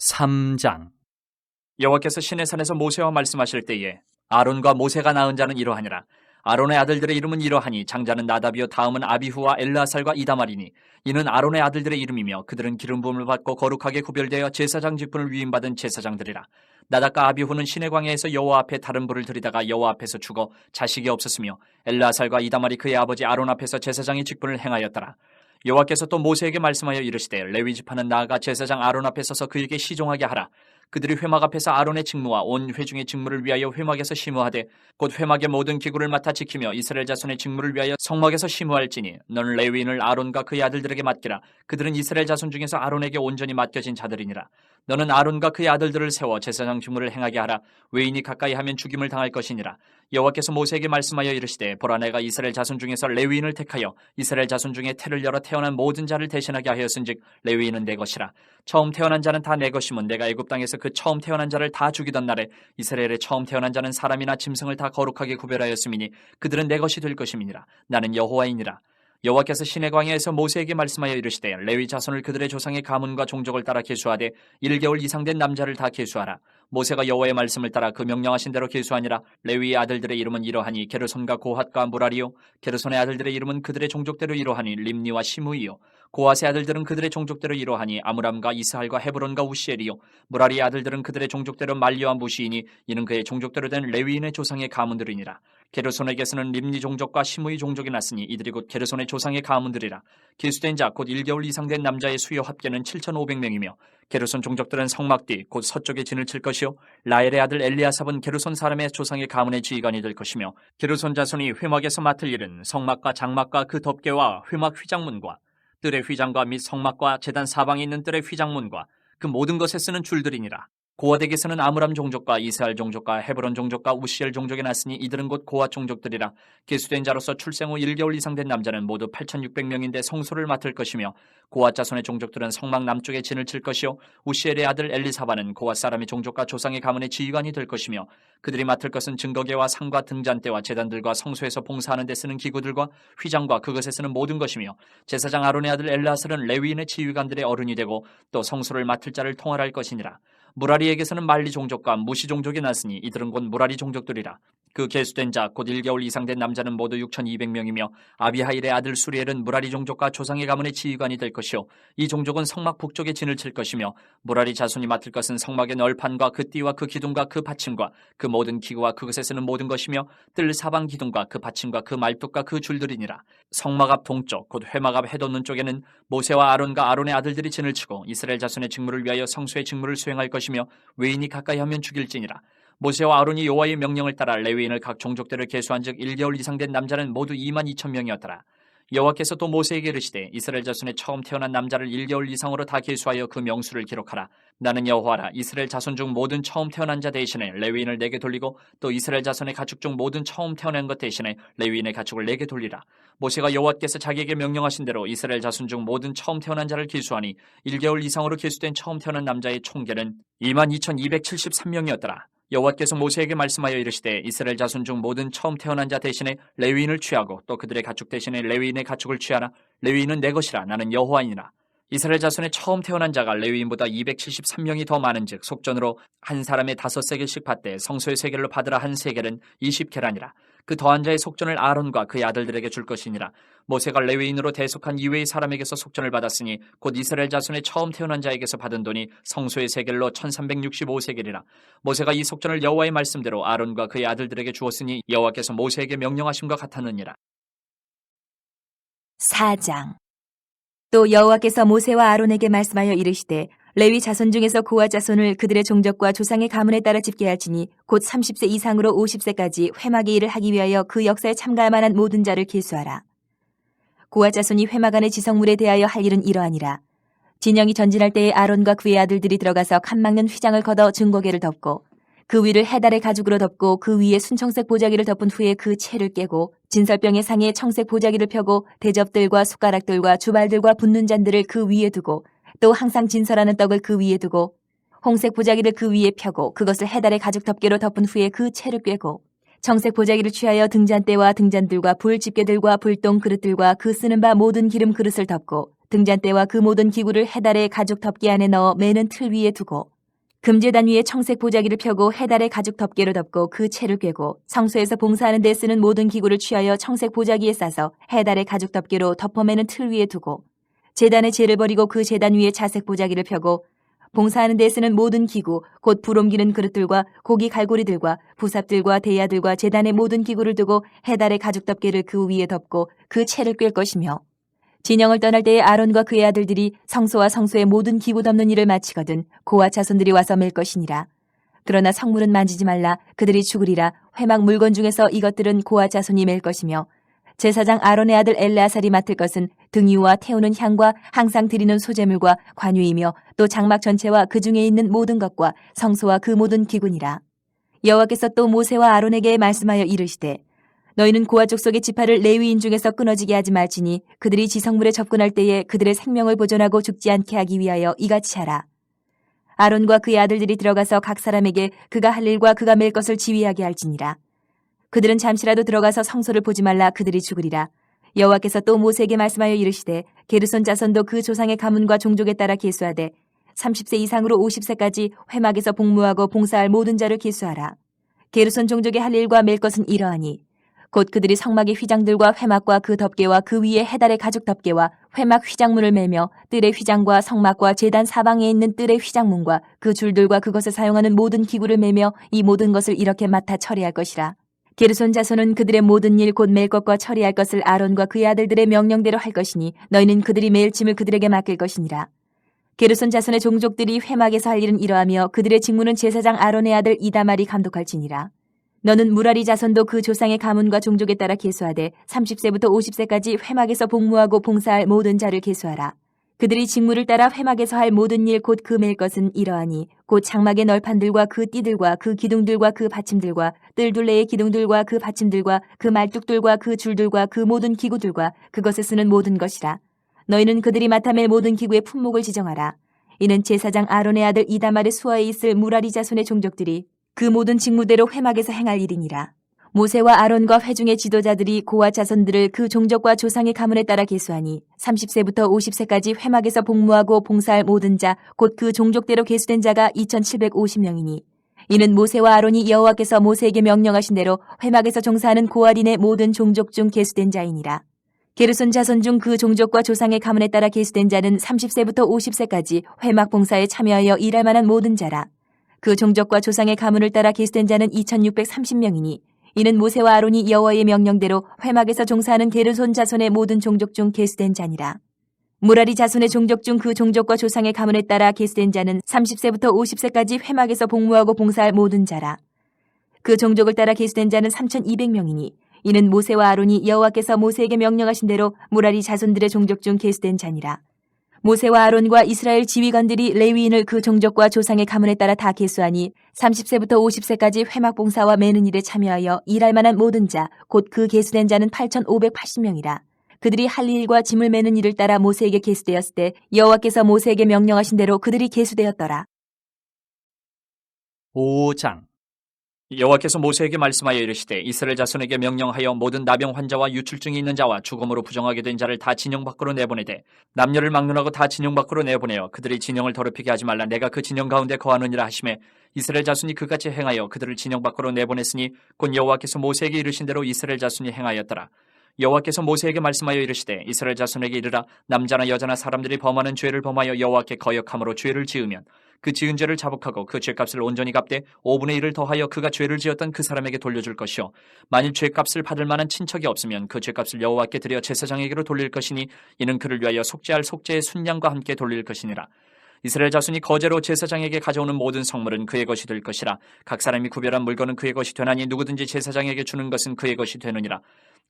3장. 여호와께서 시내산에서 모세와 말씀하실 때에 아론과 모세가 낳은 자는 이러하니라. 아론의 아들들의 이름은 이러하니 장자는 나답이요 다음은 아비후와 엘르아살과 이다말이니 이는 아론의 아들들의 이름이며 그들은 기름 부음을 받고 거룩하게 구별되어 제사장 직분을 위임받은 제사장들이라. 나답과 아비후는 시내 광야에서 여호와 앞에 다른 불을 들이다가 여호와 앞에서 죽어 자식이 없었으며 엘르아살과 이다말이 그의 아버지 아론 앞에서 제사장의 직분을 행하였더라. 여호와께서 또 모세에게 말씀하여 이르시되 레위 지파는 나아가 제사장 아론 앞에 서서 그에게 시종하게 하라. 그들이 회막 앞에서 아론의 직무와 온 회중의 직무를 위하여 회막에서 심우하되 곧 회막의 모든 기구를 맡아 지키며 이스라엘 자손의 직무를 위하여 성막에서 심우할지니 너는 레위인을 아론과 그의 아들들에게 맡기라. 그들은 이스라엘 자손 중에서 아론에게 온전히 맡겨진 자들이니라. 너는 아론과 그의 아들들을 세워 제사장 직무를 행하게 하라. 외인이 가까이 하면 죽임을 당할 것이니라. 여호와께서 모세에게 말씀하여 이르시되 보라 내가 이스라엘 자손 중에서 레위인을 택하여 이스라엘 자손 중에 태를 열어 태어난 모든 자를 대신하게 하였은즉 레위인은 내 것이라. 처음 태어난 자는 다 내 것이면 내가 애굽 땅에서 그 처음 태어난 자를 다 죽이던 날에 이스라엘의 처음 태어난 자는 사람이나 짐승을 다 거룩하게 구별하였음이니 그들은 내 것이 될 것임이니라. 나는 여호와이니라. 여호와께서 시내 광야에서 모세에게 말씀하여 이르시되 레위 자손을 그들의 조상의 가문과 종족을 따라 계수하되 1개월 이상 된 남자를 다 계수하라. 모세가 여호와의 말씀을 따라 그 명령하신 대로 계수하니라. 레위의 아들들의 이름은 이러하니 게르손과 고핫과 무라리요. 게르손의 아들들의 이름은 그들의 종족대로 이러하니 림니와 시므이요. 고핫의 아들들은 그들의 종족대로 이러하니 아므람과 이스할과 헤브론과 우시엘이요. 무라리의 아들들은 그들의 종족대로 말리와 무시이니 이는 그의 종족대로 된 레위인의 조상의 가문들이니라. 게르손에게서는 림니 종족과 시므이 종족이 났으니 이들이 곧 게르손의 조상의 가문들이라. 계수된 자 곧 1개월 이상 된 남자의 수요 합계는 7,500명이며 게르손 종족들은 성막 뒤 곧 서쪽에 진을 칠 것이요 라엘의 아들 엘리아삽은 게르손 사람의 조상의 가문의 지휘관이 될 것이며 게르손 자손이 회막에서 맡을 일은 성막과 장막과 그 덮개와 회막 휘장문과 뜰의 휘장과 및 성막과 제단 사방에 있는 뜰의 휘장문과 그 모든 것에 쓰는 줄들이니라. 고핫에게서는 아므람 종족과 이스할 종족과 헤브론 종족과 우시엘 종족이 났으니 이들은 곧 고핫 종족들이라. 계수된 자로서 출생 후 1개월 이상 된 남자는 모두 8,600명인데 성소를 맡을 것이며 고핫 자손의 종족들은 성막 남쪽에 진을 칠 것이요 우시엘의 아들 엘리사바는 고핫 사람의 종족과 조상의 가문의 지휘관이 될 것이며 그들이 맡을 것은 증거계와 상과 등잔대와 제단들과 성소에서 봉사하는 데 쓰는 기구들과 휘장과 그것에 쓰는 모든 것이며 제사장 아론의 아들 엘르아살은 레위인의 지휘관들의 어른이 되고 또 성소를 맡을 자를 통할할 것이니라. 무라리에게서는 말리 종족과 무시 종족이 났으니 이들은 곧 무라리 종족들이라. 그 계수된 자 곧 1개월 이상 된 남자는 모두 6,200명이며 아비하일의 아들 수리엘은 무라리 종족과 조상의 가문의 지휘관이 될 것이요 이 종족은 성막 북쪽에 진을 칠 것이며 무라리 자손이 맡을 것은 성막의 널판과 그 띠와 그 기둥과 그 받침과 그 모든 기구와 그것에 쓰는 모든 것이며 뜰 사방 기둥과 그 받침과 그 말뚝과 그 줄들이니라. 성막 앞 동쪽 곧 회막 앞 해돋는 쪽에는 모세와 아론과 아론의 아들들이 진을 치고 이스라엘 자손의 직무를 위하여 성소의 직무를 수행할 것이며 외인이 가까이 하면 죽일지니라. 모세와 아론이 여호와의 명령을 따라 레위인을 각 종족대로 계수한즉 1개월 이상 된 남자는 모두 22,000명이었더라. 여호와께서 또 모세에게 이르시되 이스라엘 자손의 처음 태어난 남자를 1개월 이상으로 다 계수하여 그 명수를 기록하라. 나는 여호와라. 이스라엘 자손 중 모든 처음 태어난 자 대신에 레위인을 내게 돌리고 또 이스라엘 자손의 가축 중 모든 처음 태어난 것 대신에 레위인의 가축을 내게 돌리라. 모세가 여호와께서 자기에게 명령하신 대로 이스라엘 자손 중 모든 처음 태어난 자를 계수하니 1개월 이상으로 계수된 처음 태어난 남자의 총계는 22,273명이었더라. 여호와께서 모세에게 말씀하여 이르시되 이스라엘 자손 중 모든 처음 태어난 자 대신에 레위인을 취하고 또 그들의 가축 대신에 레위인의 가축을 취하라. 레위인은 내 것이라. 나는 여호와이니라. 이스라엘 자손의 처음 태어난 자가 레위인보다 273명이 더 많은즉 속전으로 한 사람의 5세겔씩 받되 성소의 세겔로 받으라. 한 세겔은 20계란이라. 그 더한 자의 속전을 아론과 그의 아들들에게 줄 것이니라. 모세가 레위인으로 대속한 이외의 사람에게서 속전을 받았으니 곧 이스라엘 자손의 처음 태어난 자에게서 받은 돈이 성소의 세겔로 1365세겔이라. 모세가 이 속전을 여호와의 말씀대로 아론과 그의 아들들에게 주었으니 여호와께서 모세에게 명령하심과 같았느니라. 4장. 또 여호와께서 모세와 아론에게 말씀하여 이르시되 레위 자손 중에서 고핫 자손을 그들의 종족과 조상의 가문에 따라 집계할지니 곧 30세 이상으로 50세까지 회막의 일을 하기 위하여 그 역사에 참가할 만한 모든 자를 계수하라. 고핫 자손이 회막 안의 지성물에 대하여 할 일은 이러하니라. 진영이 전진할 때에 아론과 그의 아들들이 들어가서 칸 막는 휘장을 걷어 증거계를 덮고 그 위를 해달의 가죽으로 덮고 그 위에 순청색 보자기를 덮은 후에 그 채를 깨고 진설병의 상에 청색 보자기를 펴고 대접들과 숟가락들과 주발들과 붓는 잔들을 그 위에 두고 또 항상 진설하는 떡을 그 위에 두고 홍색 보자기를 그 위에 펴고 그것을 해달의 가죽 덮개로 덮은 후에 그 채를 꿰고 청색 보자기를 취하여 등잔대와 등잔들과 불 집게들과 불똥 그릇들과 그 쓰는 바 모든 기름 그릇을 덮고 등잔대와 그 모든 기구를 해달의 가죽 덮개 안에 넣어 매는 틀 위에 두고 금제단 위에 청색 보자기를 펴고 해달의 가죽 덮개로 덮고 그 채를 꿰고 성소에서 봉사하는 데 쓰는 모든 기구를 취하여 청색 보자기에 싸서 해달의 가죽 덮개로 덮어매는 틀 위에 두고 제단의 재를 버리고 그 제단 위에 자색 보자기를 펴고 봉사하는 데 쓰는 모든 기구 곧 불 옮기는 그릇들과 고기 갈고리들과 부삽들과 대야들과 제단의 모든 기구를 두고 해달의 가죽 덮개를 그 위에 덮고 그 채를 꿰 것이며 진영을 떠날 때에 아론과 그의 아들들이 성소와 성소의 모든 기구 덮는 일을 마치거든 고아 자손들이 와서 맬 것이니라. 그러나 성물은 만지지 말라. 그들이 죽으리라. 회막 물건 중에서 이것들은 고아 자손이 맬 것이며 제사장 아론의 아들 엘레아살이 맡을 것은 등 위와 태우는 향과 항상 드리는 소제물과 관유이며 또 장막 전체와 그 중에 있는 모든 것과 성소와 그 모든 기구니라. 여호와께서 또 모세와 아론에게 말씀하여 이르시되 너희는 고아 족속의 지파를 레위인 중에서 끊어지게 하지 말지니 그들이 지성물에 접근할 때에 그들의 생명을 보존하고 죽지 않게 하기 위하여 이같이 하라. 아론과 그의 아들들이 들어가서 각 사람에게 그가 할 일과 그가 맬 것을 지휘하게 할지니라. 그들은 잠시라도 들어가서 성소를 보지 말라. 그들이 죽으리라. 여호와께서 또 모세에게 말씀하여 이르시되 게르손 자손도 그 조상의 가문과 종족에 따라 계수하되 30세 이상으로 50세까지 회막에서 복무하고 봉사할 모든 자를 계수하라. 게르손 종족의 할 일과 맬 것은 이러하니 곧 그들이 성막의 휘장들과 회막과 그 덮개와 그 위에 해달의 가죽 덮개와 회막 휘장문을 매며 뜰의 휘장과 성막과 제단 사방에 있는 뜰의 휘장문과 그 줄들과 그것을 사용하는 모든 기구를 매며 이 모든 것을 이렇게 맡아 처리할 것이라. 게르손 자손은 그들의 모든 일 곧 맬 것과 처리할 것을 아론과 그의 아들들의 명령대로 할 것이니 너희는 그들이 매일 짐을 그들에게 맡길 것이니라. 게르손 자손의 종족들이 회막에서 할 일은 이러하며 그들의 직무는 제사장 아론의 아들 이다말이 감독할지니라. 너는 무라리 자손도 그 조상의 가문과 종족에 따라 계수하되 30세부터 50세까지 회막에서 복무하고 봉사할 모든 자를 계수하라. 그들이 직무를 따라 회막에서 할 모든 일 곧 그 맬 것은 이러하니 곧 장막의 널판들과 그 띠들과 그 기둥들과 그 받침들과 뜰 둘레의 기둥들과 그 받침들과 그 말뚝들과 그 줄들과 그 모든 기구들과 그것에 쓰는 모든 것이라. 너희는 그들이 맡아 맬 모든 기구의 품목을 지정하라. 이는 제사장 아론의 아들 이다말의 수하에 있을 무라리 자손의 종족들이 그 모든 직무대로 회막에서 행할 일이니라. 모세와 아론과 회중의 지도자들이 고아 자손들을 그 종족과 조상의 가문에 따라 계수하니 30세부터 50세까지 회막에서 복무하고 봉사할 모든 자 곧 그 종족대로 계수된 자가 2750명이니 이는 모세와 아론이 여호와께서 모세에게 명령하신 대로 회막에서 종사하는 고아린의 모든 종족 중 계수된 자이니라. 게르손 자손 중 그 종족과 조상의 가문에 따라 계수된 자는 30세부터 50세까지 회막 봉사에 참여하여 일할 만한 모든 자라. 그 종족과 조상의 가문을 따라 계수된 자는 2630명이니 이는 모세와 아론이 여호와의 명령대로 회막에서 종사하는 게르손 자손의 모든 종족 중 계수된 자니라. 무라리 자손의 종족 중 그 종족과 조상의 가문에 따라 계수된 자는 30세부터 50세까지 회막에서 복무하고 봉사할 모든 자라. 그 종족을 따라 계수된 자는 3200명이니 이는 모세와 아론이 여호와께서 모세에게 명령하신 대로 무라리 자손들의 종족 중 계수된 자니라. 모세와 아론과 이스라엘 지휘관들이 레위인을 그 종족과 조상의 가문에 따라 다 계수하니 30세부터 50세까지 회막 봉사와 매는 일에 참여하여 일할 만한 모든 자 곧 그 계수된 자는 8580명이라. 그들이 할 일과 짐을 매는 일을 따라 모세에게 계수되었을 때 여호와께서 모세에게 명령하신 대로 그들이 계수되었더라. 5장 여호와께서 모세에게 말씀하여 이르시되 이스라엘 자손에게 명령하여 모든 나병 환자와 유출증이 있는 자와 죽음으로 부정하게 된 자를 다 진영 밖으로 내보내되 남녀를 막론하고 다 진영 밖으로 내보내어 그들이 진영을 더럽히게 하지 말라. 내가 그 진영 가운데 거하느니라 하시매 이스라엘 자손이 그같이 행하여 그들을 진영 밖으로 내보냈으니 곧 여호와께서 모세에게 이르신 대로 이스라엘 자손이 행하였더라. 여호와께서 모세에게 말씀하여 이르시되 이스라엘 자손에게 이르라. 남자나 여자나 사람들이 범하는 죄를 범하여 여호와께 거역함으로 죄를 지으면 그 지은 죄를 자복하고 그 죄값을 온전히 갚되 5분의 1을 더하여 그가 죄를 지었던 그 사람에게 돌려줄 것이요 만일 죄값을 받을 만한 친척이 없으면 그 죄값을 여호와께 드려 제사장에게로 돌릴 것이니 이는 그를 위하여 속죄할 속죄의 순양과 함께 돌릴 것이니라. 이스라엘 자손이 거제로 제사장에게 가져오는 모든 성물은 그의 것이 될 것이라. 각 사람이 구별한 물건은 그의 것이 되나니 누구든지 제사장에게 주는 것은 그의 것이 되느니라.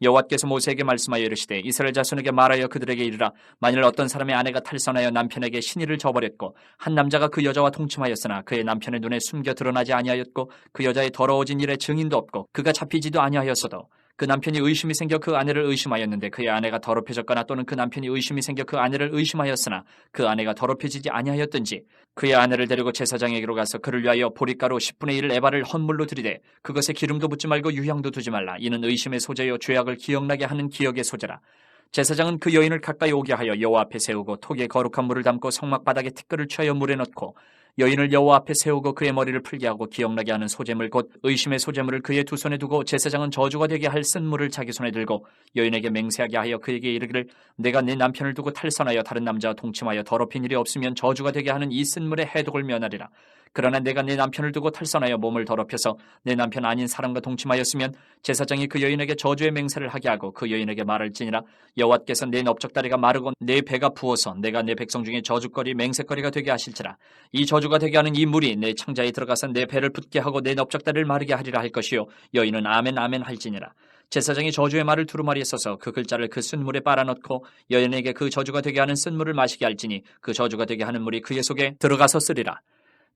여호와께서 모세에게 말씀하여 이르시되 이스라엘 자손에게 말하여 그들에게 이르라. 만일 어떤 사람의 아내가 탈선하여 남편에게 신의를 저버렸고 한 남자가 그 여자와 동침하였으나 그의 남편의 눈에 숨겨 드러나지 아니하였고 그 여자의 더러워진 일에 증인도 없고 그가 잡히지도 아니하였어도 그 남편이 의심이 생겨 그 아내를 의심하였는데 그의 아내가 더럽혀졌거나 또는 그 남편이 의심이 생겨 그 아내를 의심하였으나 그 아내가 더럽혀지지 아니하였든지 그의 아내를 데리고 제사장에게로 가서 그를 위하여 보리가루 10분의 1 에바를 헌물로 드리되 그것에 기름도 붓지 말고 유향도 두지 말라. 이는 의심의 소재요 죄악을 기억나게 하는 기억의 소재라. 제사장은 그 여인을 가까이 오게 하여 여호와 앞에 세우고 톡에 거룩한 물을 담고 성막 바닥에 티끌을 취하여 물에 넣고 여인을 여호와 앞에 세우고 그의 머리를 풀게 하고 기억나게 하는 소재물 곧 의심의 소재물을 그의 두 손에 두고 제사장은 저주가 되게 할 쓴물을 자기 손에 들고 여인에게 맹세하게 하여 그에게 이르기를 내가 내 남편을 두고 탈선하여 다른 남자와 동침하여 더럽힌 일이 없으면 저주가 되게 하는 이 쓴물의 해독을 면하리라. 그러나 내가 내 남편을 두고 탈선하여 몸을 더럽혀서 내 남편 아닌 사람과 동침하였으면 제사장이 그 여인에게 저주의 맹세를 하게 하고 그 여인에게 말할지니라 여호와께서 내 넓적다리가 마르고 내 배가 부어서 내가 내 백성 중에 저주거리 맹세거리가 되게 하실지라. 이 저주가 되게 하는 이 물이 내 창자에 들어가서 내 배를 붓게 하고 내 넓적다리를 마르게 하리라 할 것이요 여인은 아멘 아멘 할지니라. 제사장이 저주의 말을 두루마리에 써서 그 글자를 그 쓴물에 빨아넣고 여인에게 그 저주가 되게 하는 쓴물을 마시게 할지니 그 저주가 되게 하는 물이 그의 속에 들어가서 쓰리라.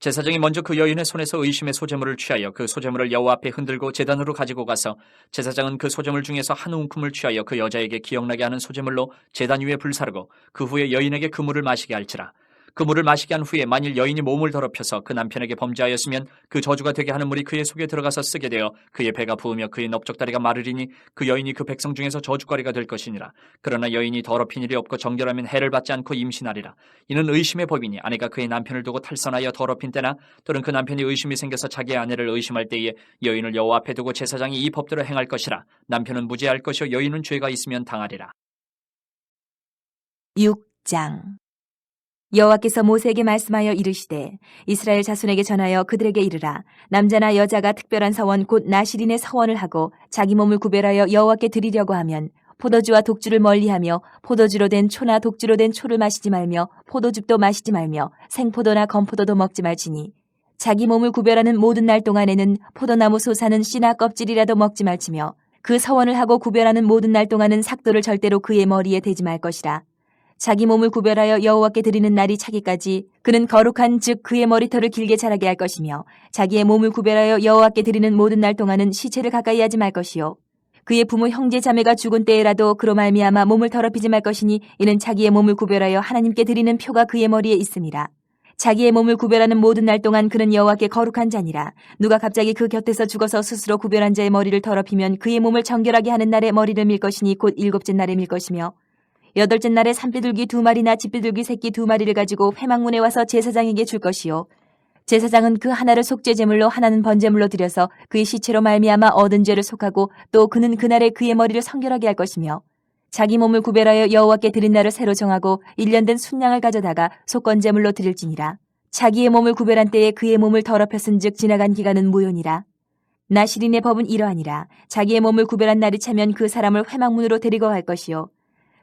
제사장이 먼저 그 여인의 손에서 의심의 소재물을 취하여 그 소재물을 여호와 앞에 흔들고 제단으로 가지고 가서 제사장은 그 소재물 중에서 한 움큼을 취하여 그 여자에게 기억나게 하는 소재물로 제단 위에 불사르고 그 후에 여인에게 그 물을 마시게 할지라. 그 물을 마시게 한 후에 만일 여인이 몸을 더럽혀서 그 남편에게 범죄하였으면 그 저주가 되게 하는 물이 그의 속에 들어가서 쓰게 되어 그의 배가 부으며 그의 넓적다리가 마르리니 그 여인이 그 백성 중에서 저주거리가 될 것이니라. 그러나 여인이 더럽힌 일이 없고 정결하면 해를 받지 않고 임신하리라. 이는 의심의 법이니 아내가 그의 남편을 두고 탈선하여 더럽힌 때나 또는 그 남편이 의심이 생겨서 자기의 아내를 의심할 때에 여인을 여호와 앞에 두고 제사장이 이 법대로 행할 것이라. 남편은 무죄할 것이요 여인은 죄가 있으면 당하리라. 6장 여호와께서 모세에게 말씀하여 이르시되 이스라엘 자손에게 전하여 그들에게 이르라. 남자나 여자가 특별한 서원 곧 나실인의 서원을 하고 자기 몸을 구별하여 여호와께 드리려고 하면 포도주와 독주를 멀리하며 포도주로 된 초나 독주로 된 초를 마시지 말며 포도즙도 마시지 말며 생포도나 건포도도 먹지 말지니 자기 몸을 구별하는 모든 날 동안에는 포도나무 솟아는 씨나 껍질이라도 먹지 말지며 그 서원을 하고 구별하는 모든 날 동안은 삭도를 절대로 그의 머리에 대지 말 것이라. 자기 몸을 구별하여 여호와께 드리는 날이 차기까지 그는 거룩한 즉 그의 머리털을 길게 자라게 할 것이며 자기의 몸을 구별하여 여호와께 드리는 모든 날 동안은 시체를 가까이 하지 말 것이요 그의 부모 형제 자매가 죽은 때에라도 그로 말미암아 몸을 더럽히지 말 것이니 이는 자기의 몸을 구별하여 하나님께 드리는 표가 그의 머리에 있음이라. 자기의 몸을 구별하는 모든 날 동안 그는 여호와께 거룩한 자니라. 누가 갑자기 그 곁에서 죽어서 스스로 구별한 자의 머리를 더럽히면 그의 몸을 정결하게 하는 날에 머리를 밀 것이니 곧 일곱째 날에 밀 것이며 여덟째 날에 산비둘기 2마리나 집비둘기 새끼 2마리를 가지고 회막문에 와서 제사장에게 줄 것이요 제사장은 그 하나를 속죄제물로 하나는 번제물로 드려서 그의 시체로 말미암아 얻은 죄를 속하고 또 그는 그날에 그의 머리를 성결하게 할 것이며 자기 몸을 구별하여 여호와께 드린 날을 새로 정하고 1년 된 순양을 가져다가 속건제물로 드릴지니라. 자기의 몸을 구별한 때에 그의 몸을 더럽혔은즉 지나간 기간은 무효니라. 나실인의 법은 이러하니라. 자기의 몸을 구별한 날이 차면 그 사람을 회막문으로 데리고 갈 것이요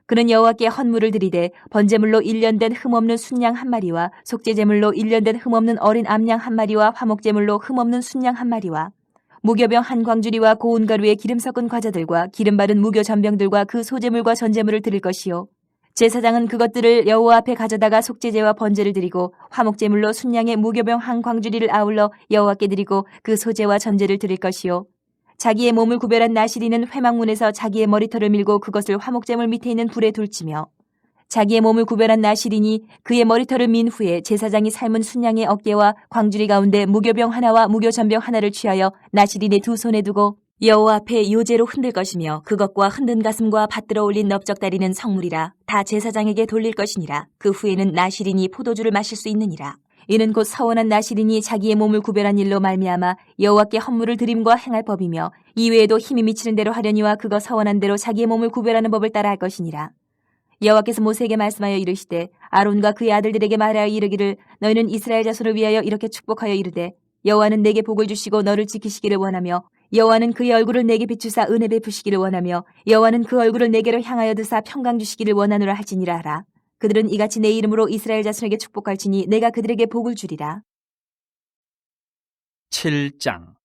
그는 여호와께 헌물을 드리되 번제물로 1년 된 흠없는 순양 1마리와 속죄제물로 1년 된 흠없는 어린 암양 1마리와 화목제물로 흠없는 순양 1마리와 무교병 한 광주리와 고운 가루에 기름 섞은 과자들과 기름 바른 무교 전병들과 그 소제물과 전제물을 드릴 것이요 제사장은 그것들을 여호와 앞에 가져다가 속죄제와 번제를 드리고 화목제물로 순양의 무교병 한 광주리를 아울러 여호와께 드리고 그 소제와 전제를 드릴 것이요 자기의 몸을 구별한 나실인은 회막문에서 자기의 머리털을 밀고 그것을 화목제물 밑에 있는 불에 둘치며 자기의 몸을 구별한 나실인이 그의 머리털을 민 후에 제사장이 삶은 순양의 어깨와 광주리 가운데 무교병 하나와 무교전병 하나를 취하여 나실인의 두 손에 두고 여호와 앞에 요제로 흔들 것이며 그것과 흔든 가슴과 받들어 올린 넓적다리는 성물이라 다 제사장에게 돌릴 것이니라. 그 후에는 나실인이 포도주를 마실 수 있느니라. 이는 곧 서원한 나실인이 자기의 몸을 구별한 일로 말미암아 여호와께 헌물을 드림과 행할 법이며 이외에도 힘이 미치는 대로 하려니와 그거 서원한 대로 자기의 몸을 구별하는 법을 따라 할 것이니라. 여호와께서 모세에게 말씀하여 이르시되 아론과 그의 아들들에게 말하여 이르기를 너희는 이스라엘 자손을 위하여 이렇게 축복하여 이르되 여호와는 내게 복을 주시고 너를 지키시기를 원하며 여호와는 그의 얼굴을 내게 비추사 은혜 베푸시기를 원하며 여호와는 그 얼굴을 내게로 향하여 드사 평강 주시기를 원하노라 할지니라 하라. 그들은 이같이 내 이름으로 이스라엘 자손에게 축복할지니 내가 그들에게 복을 주리라. 7장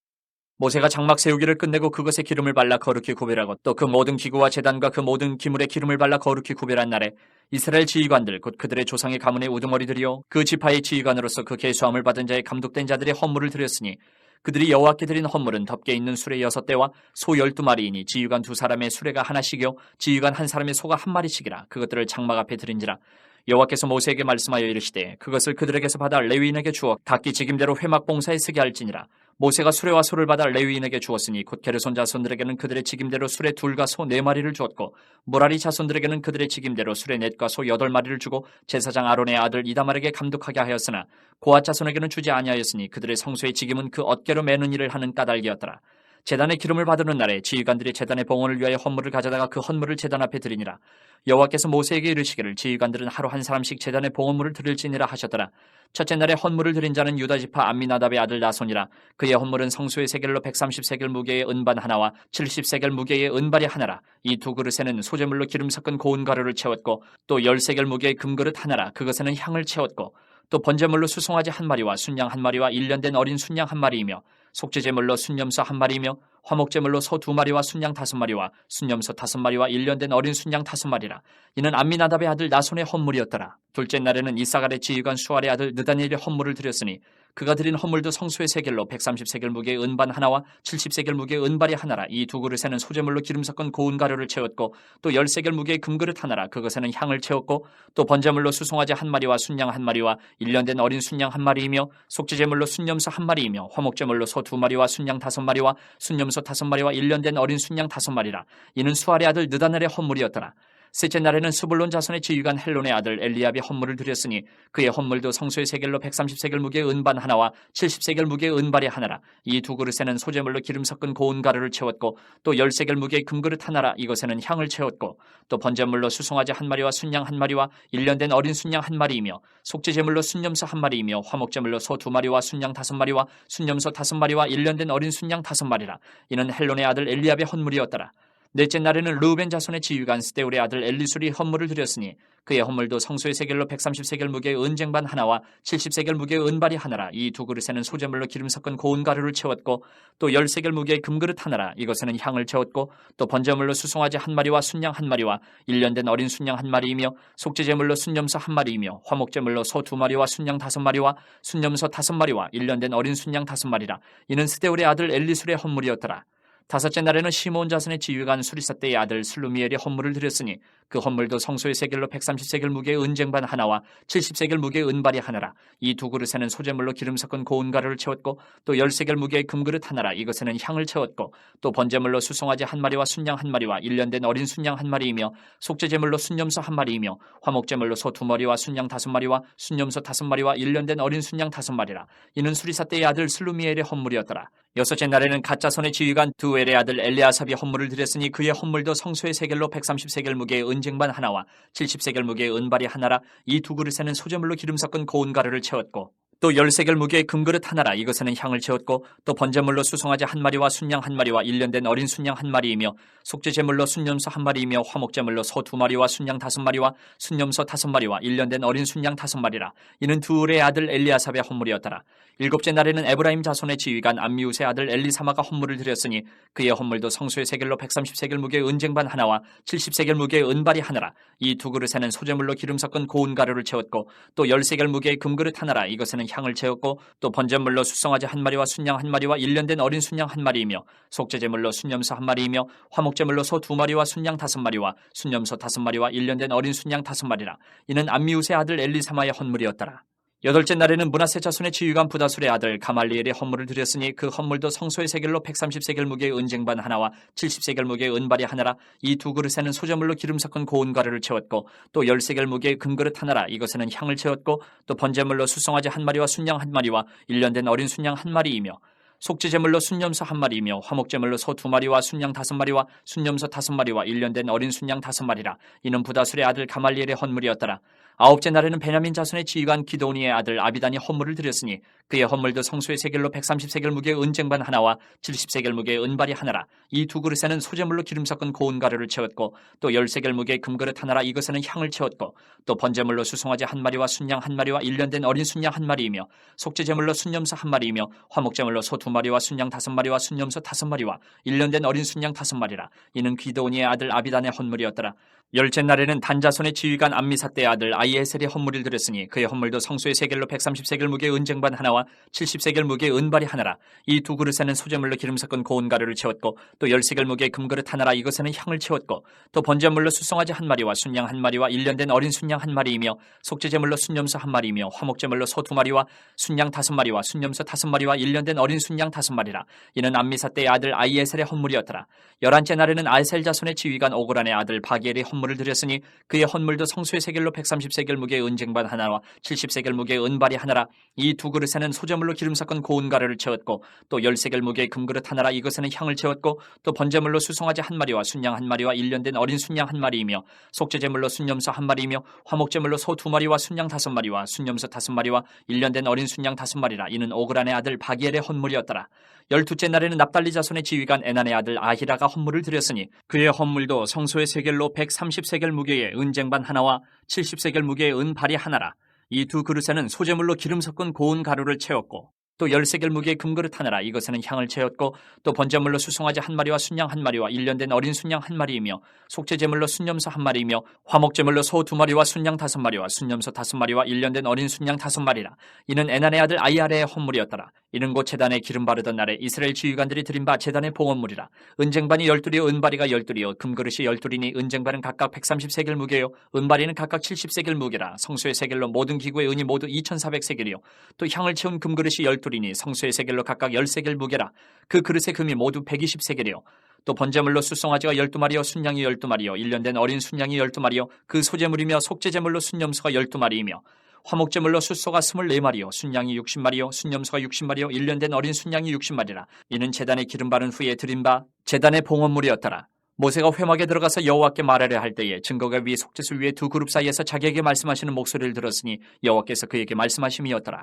모세가 장막 세우기를 끝내고 그것에 기름을 발라 거룩히 구별하고 또 그 모든 기구와 제단과 그 모든 기물에 기름을 발라 거룩히 구별한 날에 이스라엘 지휘관들 곧 그들의 조상의 가문의 우두머리들이요 그 지파의 지휘관으로서 그 계수함을 받은 자의 감독된 자들의 헌물을 드렸으니 그들이 여호와께 드린 헌물은 덮개 있는 수레 6대와 소 12마리이니 지휘관 2사람의 수레가 하나씩이요 지휘관 1사람의 소가 1마리씩이라. 그것들을 장막 앞에 드린지라. 여호와께서 모세에게 말씀하여 이르시되 그것을 그들에게서 받아 레위인에게 주어 각기 직임대로 회막 봉사에 쓰게 할지니라. 모세가 수레와 소를 받아 레위인에게 주었으니 곧 게르손 자손들에게는 그들의 직임대로 수레 2과 소 4마리를 주었고 무라리 자손들에게는 그들의 직임대로 수레 4과 소 8마리를 주고 제사장 아론의 아들 이다말에게 감독하게 하였으나 고앗 자손에게는 주지 아니하였으니 그들의 성소의 직임은 그 어깨로 매는 일을 하는 까닭이었더라. 제단의 기름을 받는 날에 지휘관들이 제단의 봉헌을 위하여 헌물을 가져다가 그 헌물을 제단 앞에 드리니라. 여호와께서 모세에게 이르시기를 지휘관들은 하루 한 사람씩 제단의 봉헌물을 드릴지니라 하셨더라. 첫째 날에 헌물을 드린 자는 유다지파 암미나답의 아들 나손이라. 그의 헌물은 성소의 세겔로 130세겔 무게의 은반 하나와 70세겔 무게의 은발이 하나라. 이 2그릇에는 소재물로 기름 섞은 고운 가루를 채웠고 또 10세겔 무게의 금그릇 하나라. 그것에는 향을 채웠고 또 번제물로 수송아지 1마리와 순양 1마리와 1년 된 어린 순양 1마리이며 속죄제물로 순염소 1마리이며 화목제물로 소 2마리와 순양 5마리와 순염소 5마리와 1년 된 어린 순양 5마리라. 이는 암미나답의 아들 나손의 헌물이었더라. 둘째 날에는 이사갈의 지휘관 수알의 아들 느다니엘의 헌물을 드렸으니 그가 드린 헌물도 성소의 세겔로 130세겔 무게의 은반 하나와 70세겔 무게의 은발이 하나라. 이 2그릇에는 소재물로 기름 섞은 고운 가루를 채웠고 또 10세겔 무게의 금그릇 하나라. 그것에는 향을 채웠고 또 번제물로 수송아지 1마리와 순양 1마리와 1년 된 어린 순양 1마리이며 속죄제물로 순염소 1마리이며 화목제물로 소 2마리와 순양 5마리와 순염소 5마리와 1년 된 어린 순양 5마리라. 이는 수알의 아들 느다넬의 헌물이었더라. 셋째 날에는 스불론 자손의 지휘관 헬론의 아들 엘리압이 헌물을 드렸으니 그의 헌물도 성소의 세겔로 130세겔 무게의 은반 하나와 70세겔 무게의 은발이 하나라. 이 2그릇에는 소재물로 기름 섞은 고운 가루를 채웠고 또 10세겔 무게의 금그릇 하나라. 이것에는 향을 채웠고 또 번제물로 수송아지 1마리와 순양 1마리와 1년 된 어린 순양 1마리이며 속죄제물로 순염소 1마리이며 화목제물로 소 2마리와 순양 5마리와 순염소 5마리와 1년 된 어린 순양 5마리라. 이는 헬론의 아들 엘리압의 헌물이었더라. 넷째 날에는 르우벤 자손의 지휘관 스데울의 아들 엘리술이 헌물을 드렸으니 그의 헌물도 성소의 세겔로 130세겔 무게의 은쟁반 하나와 70세겔 무게의 은발이 하나라. 이 2그릇에는 소재물로 기름 섞은 고운 가루를 채웠고 또 10세겔 무게의 금그릇 하나라. 이것에는 향을 채웠고 또 번제물로 수송아지 1마리와 순양 1마리와 1년 된 어린 순양 1마리이며 속죄제물로 순염소 1마리이며 화목제물로 소 2마리와 순양 5마리와 순염소 5마리와 1년 된 어린 순양 5마리라. 이는 스데울의 아들 엘리술의 헌물이었더라. 다섯째 날에는 시므온 자손의 지휘관 수리사떼의 아들 슬루미엘이 헌물을 드렸으니 그 헌물도 성소의 세겔로 130세겔 무게의 은쟁반 하나와 70세겔 무게의 은발이 하나라. 이 2그릇에는 소재물로 기름 섞은 고운 가루를 채웠고 또 10세겔 무게의 금그릇 하나라. 이것에는 향을 채웠고 또 번제물로 수송아지 1마리와 순양 1마리와 1년 된 어린 순양 1마리이며 속죄제물로 순염소 1마리이며 화목제물로 소 2마리와 순양 5마리와 순염소 5마리와 1년 된 어린 순양 5마리라. 이는 수리사떼의 아들 슬루미엘의 헌물이었더라. 여섯째 날에는 갓자손의 지휘관 두엘의 아들 엘리아삽이 헌물을 드렸으니 그의 헌물도 성소의 세겔로 130세겔 무게의 은쟁반 하나와 70세겔 무게의 은발이 하나라. 이 2그릇에는 소재물로 기름 섞은 고운 가루를 채웠고 또 10세겔 무게의 금그릇 하나라. 이것에는 향을 채웠고 또 번제물로 수송아지 1마리와 순양 1마리와 1년 된 어린 순양 1마리이며 속죄제물로 순염소 1마리이며 화목제물로 소 2마리와 순양 5마리와 순염소 5마리와 1년 된 어린 순양 5마리라. 이는 두울의 아들 엘리아삽의 헌물이었더라. 일곱째 날에는 에브라임 자손의 지휘관 암미우스의 아들 엘리사마가 헌물을 드렸으니 그의 헌물도 성소의 세겔로 130세겔 무게의 은쟁반 하나와 70세겔 무게의 은발이 하나라. 이 2그릇에는 소재물로 기름 섞은 고운 가루를 채웠고 또 10세겔 무게의 금그릇 하나라. 이것에는 향을 채웠고 또 번제물로 수송아지 1마리와 순양 1마리와 1년 된 어린 순양 1마리이며 속죄제물로 순염소 1마리이며 화목제물로 소 2마리와 순양 5마리와 순염소 5마리와 1년 된 어린 순양 5마리라. 이는 암미우스의 아들 엘리사마의 헌물이었더라. 여덟째 날에는 므낫세 자손의 지휘관 부다술의 아들 가말리엘의 헌물을 드렸으니 그 헌물도 성소의 세겔로 130세겔 무게의 은쟁반 하나와 70세겔 무게의 은발이 하나라. 이 2그릇에는 소재물로 기름 섞은 고운 가루를 채웠고 또 10세겔 무게의 금그릇 하나라. 이것에는 향을 채웠고 또 번제물로 수송아지 1마리와 순양 1마리와 1년 된 어린 순양 1마리이며 속죄제물로 순염소 1마리이며 화목제물로 소 2마리와 순양 5마리와 순염소 5마리와 1년 된 어린 순양 5마리라. 이는 부다술의 아들 가말리엘의 헌물이었더라. 아홉째 날에는 베냐민 자손의 지휘관 기도니의 아들 아비단이 헌물을 드렸으니 그의 헌물도 성소의 세겔로 130세겔 무게의 은쟁반 하나와 70세겔 무게의 은발이 하나라. 이 2그릇에는 소재물로 기름 섞은 고운 가루를 채웠고 또 10세겔 무게의 금그릇 하나라. 이것에는 향을 채웠고 또 번제물로 수송아지 1마리와 순양 1마리와 1년 된 어린 순양 1마리이며 속죄제물로 순염소 1마리이며 화목제물로 소 2마리와 순양 5마리와 순염소 5마리와 1년 된 어린 순양 5마리라. 이는 기도니의 아들 아비단의 헌물이었더라. 열째 날에는 단자손의 지휘관 암미사대의 아들 아이에셀이 헌물을 드렸으니 그의 헌물도 성소의 세겔로 130세겔 무게의 은쟁반 하나와 70세겔 무게의 은발이 하나라. 이 두 그릇에는 소재물로 기름 섞은 고운 가루를 채웠고 또 10세겔 무게의 금그릇 하나라. 이것에는 향을 채웠고 또 번제물로 수송아지 한 마리와 순양 한 마리와 1년 된 어린 순양 한 마리이며 속죄제물로 순염소 한 마리이며 화목제물로 소 2마리와 순양 5마리와 순염소 5마리와 1년 된 어린 순양 5마리라. 이는 암미사대의 아들 아이에셀의 헌물이었더라. 11째 날에는 아셀 자손의 지휘관 오그란의 아들 바기엘이 헌물을 드렸으니 그의 헌물도 성소의 세겔로 130세겔 무게의 은쟁반 하나와 70세겔 무게의 은발이 하나라. 이 두 그릇에는 소재물로 기름 섞은 고운 가루를 채웠고 또 10세겔 무게의 금그릇 하나라. 이것에는 향을 채웠고 또 번제물로 수송아지 한 마리와 순양 한 마리와 1년 된 어린 순양 한 마리이며 속죄제물로 순염소 한 마리이며 화목제물로 소 2마리와 순양 5마리와 순염소 5마리와 1년 된 어린 순양 5마리라. 이는 오그란의 아들 바기엘의 헌물이었더라. 12째 날에는 납달리 자손의 지휘관 에난의 아들 아히라가 헌물을 드렸으니 그의 헌물도 성소의 세겔로 130세겔 무게의 은쟁반 하나와 70세겔 무게의 은발이 하나라. 이 두 그릇에는 소재물로 기름 섞은 고운 가루를 채웠고 또 10세겔 무게의 금그릇 하나라. 이것에는 향을 채웠고 또 번제물로 수송아지 한 마리와 순양 한 마리와 1년 된 어린 순양 한 마리이며 속죄제물로 순염소 한 마리이며 화목제물로 소 2마리와 순양 5마리와 순염소 5마리와 1년 된 어린 순양 5마리라. 이는 에난의 아들 아이아레의 헌물이었더라. 이는 곧 제단에 기름 바르던 날에 이스라엘 지휘관들이 드린 바 제단의 봉헌물이라. 은쟁반이 12이요 은바리가 12이요 금그릇이 12이니 은쟁반은 각각 130세겔 무게요 은바리는 각각 70세겔 무게라. 성소의 세겔로 모든 기구의 은이 모두 2400세겔이요 또 향을 채운 금그릇이 12이니 성소의 세겔로 각각 10세겔 무게라. 그 그릇의 금이 모두 120세겔이요 또 번제물로 수송아지가 12마리요 순양이 12마리요 1년 된 어린 순양이 12마리요 그 소제물이며 속죄제물로 순염소가 12마리이며 화목제물로 숫소가 24마리요 순양이 60마리요 순염소가 60마리요 1년 된 어린 순양이 60마리라. 이는 제단에 기름 바른 후에 드린 바 제단의 봉헌물이었더라. 모세가 회막에 들어가서 여호와께 말하려 할 때에 증거가 위 속죄소 위에 두 그룹 사이에서 자기에게 말씀하시는 목소리를 들었으니 여호와께서 그에게 말씀하심이었더라.